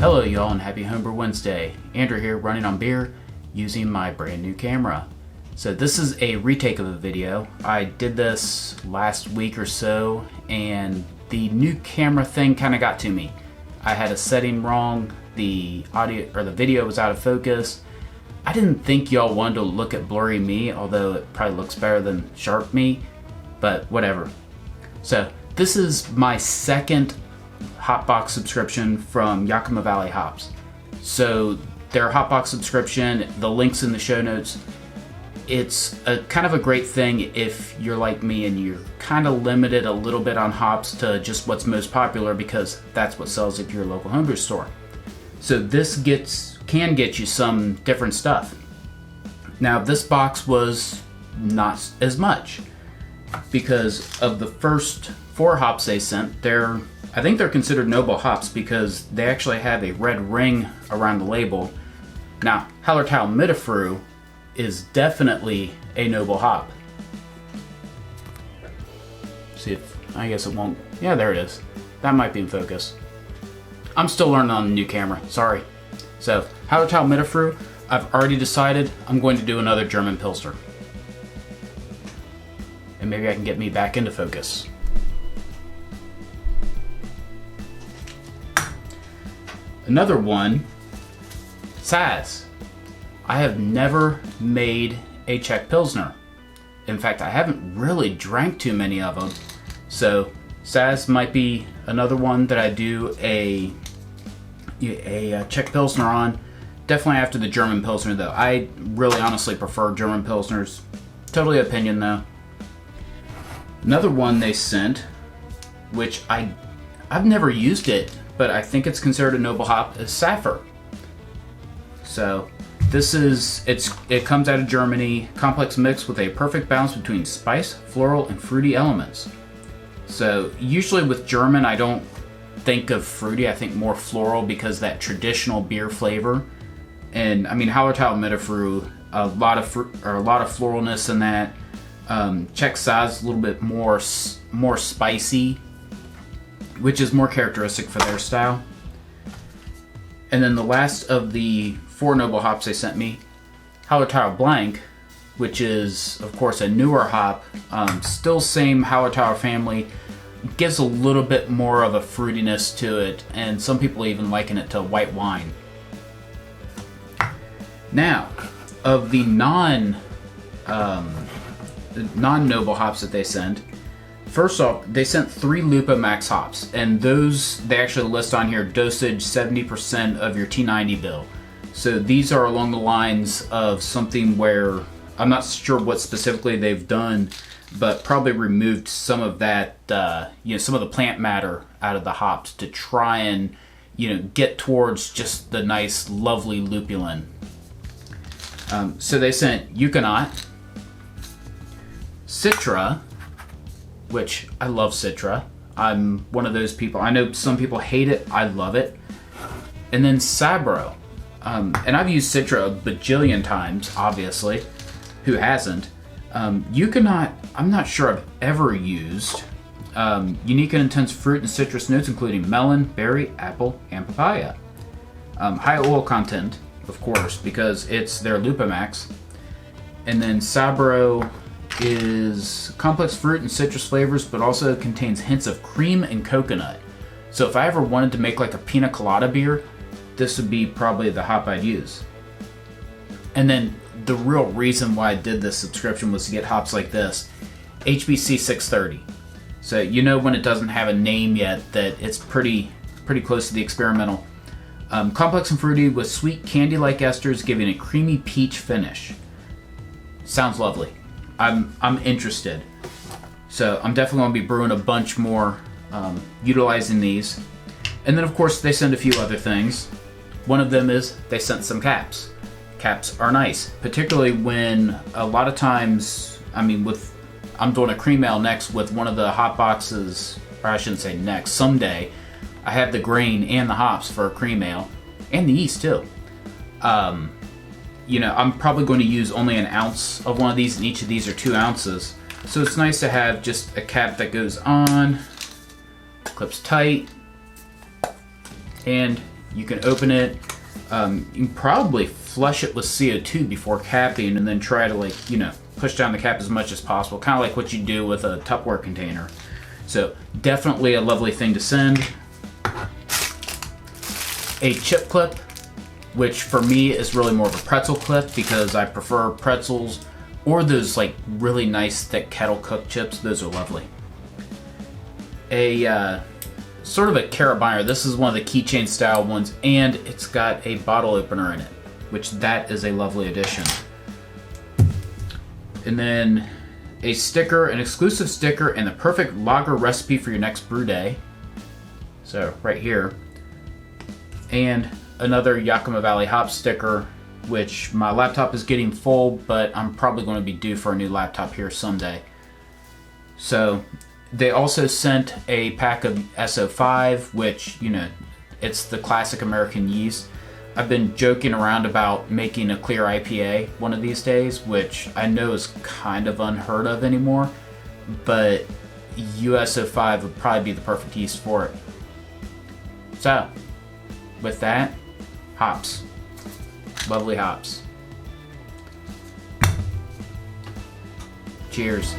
Hello y'all and happy Homebrew Wednesday. Andrew here running on beer using my brand new camera. So this is a retake of a video. I did this last week or so and the new camera thing kind of got to me. I had a setting wrong, the audio or the video was out of focus. I didn't think y'all wanted to look at blurry me, although it probably looks better than sharp me, but whatever. So this is my second Hopbox subscription from Yakima Valley Hops. So their Hopbox subscription, the link's in the show notes. It's a kind of a great thing if you're like me and you're kind of limited a little bit on hops to just what's most popular, because that's what sells at your local homebrew store. So this can get you some different stuff. Now this box was not as much because of the first 4 hops they sent. I think they're considered noble hops because they actually have a red ring around the label. Now, Hallertau Mittelfrüh is definitely a noble hop. See if, I guess it won't, yeah, there it is. That might be in focus. I'm still learning on the new camera, sorry. So, Hallertau Mittelfrüh, I've already decided I'm going to do another German Pilsner. And maybe I can get me back into focus. Another one, Saz. I have never made a Czech Pilsner. In fact, I haven't really drank too many of them. So Saz might be another one that I do a Czech Pilsner on. Definitely after the German Pilsner though. I really honestly prefer German Pilsners. Totally opinion though. Another one they sent, which I've never used it, but I think it's considered a noble hop, is Saphir. So this is, it comes out of Germany, complex mix with a perfect balance between spice, floral, and fruity elements. So usually with German, I don't think of fruity, I think more floral because that traditional beer flavor. And I mean, Hallertau Mittelfrüh, a lot of floralness in that. Czech Saz a little bit more spicy, which is more characteristic for their style. And then the last of the 4 noble hops they sent me, Hallertau Blank, which is of course a newer hop, still same Hallertau family, gives a little bit more of a fruitiness to it, and some people even liken it to white wine. Now, of the non-noble hops that they send, first off, they sent 3 Lupa Max hops, and those, they actually list on here, dosage 70% of your T90 bill. So these are along the lines of something where, I'm not sure what specifically they've done, but probably removed some of that, some of the plant matter out of the hops to try and, get towards just the nice, lovely lupulin. So they sent Euconaut, Citra, which I love Citra. I'm one of those people. I know some people hate it. I love it. And then Sabro. And I've used Citra a bajillion times, obviously. Who hasn't? Euconaut, I'm not sure I've ever used. Unique and intense fruit and citrus notes, including melon, berry, apple, and papaya. High oil content, of course, because it's their Lupa Max. And then Sabro is complex fruit and citrus flavors, but also contains hints of cream and coconut. So if I ever wanted to make like a pina colada beer, this would be probably the hop I'd use. And then the real reason why I did this subscription was to get hops like this, HBC 630. So when it doesn't have a name yet, that it's pretty close to the experimental. Complex and fruity with sweet candy-like esters, giving a creamy peach finish. Sounds lovely. I'm interested. So I'm definitely going to be brewing a bunch more utilizing these. And then of course they send a few other things. One of them is they sent some caps. Caps are nice, particularly when a lot of times, I'm doing a cream ale next with one of the hop boxes, or I shouldn't say next, someday. I have the grain and the hops for a cream ale, and the yeast too. I'm probably going to use only an ounce of one of these, and each of these are 2 ounces. So it's nice to have just a cap that goes on, clips tight, and You can open it. You can probably flush it with CO2 before capping, and then try to push down the cap as much as possible, kind of like what you do with a Tupperware container. So definitely a lovely thing to send. A chip clip, which for me is really more of a pretzel clip because I prefer pretzels or those really nice thick kettle cooked chips. Those are lovely. A sort of a carabiner. This is one of the keychain style ones, and it's got a bottle opener in it, which that is a lovely addition. And then a sticker, an exclusive sticker, and the perfect lager recipe for your next brew day. So right here. And another Yakima Valley Hops sticker, which my laptop is getting full, but I'm probably going to be due for a new laptop here someday. So they also sent a pack of SO5, which, it's the classic American yeast. I've been joking around about making a clear IPA one of these days, which I know is kind of unheard of anymore, but USO5 would probably be the perfect yeast for it. So, with that, hops. Lovely hops. Cheers.